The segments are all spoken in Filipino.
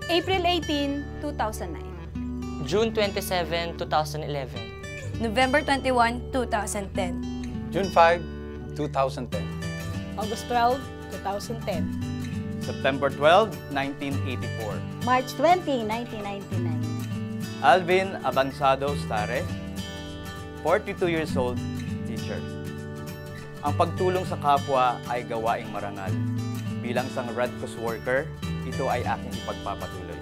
April 18, 2009. June 27, 2011. November 21, 2010. June 5, 2010. August 12, 2010. September 12, 1984. March 20, 1999. Alvin Abansado Stare, 42 years old, teacher. Ang pagtulong sa kapwa ay gawaing marangal. Bilang isang Red Cross worker, ito ay aking ipagpapatuloy.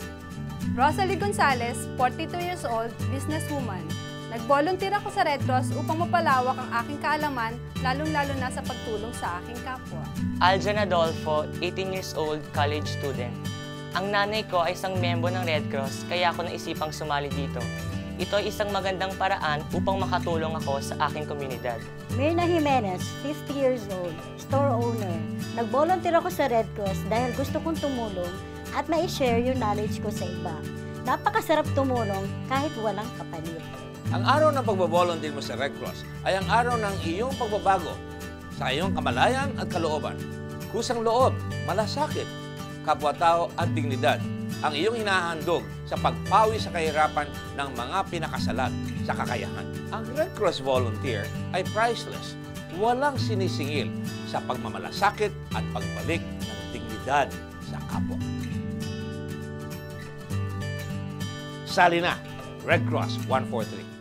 Rosalie Gonzalez, 42 years old, businesswoman. Nag-volunteer ako sa Red Cross upang mapalawak ang aking kaalaman, lalong-lalo na sa pagtulong sa aking kapwa. Aljan Adolfo, 18 years old, college student. Ang nanay ko ay isang miyembro ng Red Cross, kaya ako naisipang sumali dito. Ito ay isang magandang paraan upang makatulong ako sa aking komunidad. Mirna Jimenez, 50 years old, store owner. Nag-volunteer ako sa Red Cross dahil gusto kong tumulong at ma-share yung knowledge ko sa iba. Napakasarap tumulong kahit walang kapalit. Ang araw ng pagbabolunteer mo sa Red Cross ay ang araw ng iyong pagbabago sa iyong kamalayan at kalooban. Kusang loob, malasakit, kapwa-tao at dignidad ang iyong hinahandog sa pagpawi sa kahirapan ng mga pinakasalan sa kakayahan. Ang Red Cross Volunteer ay priceless, walang sinisingil sa pagmamalasakit at pagbalik ng dignidad sa kapwa. Sali na, Red Cross 143.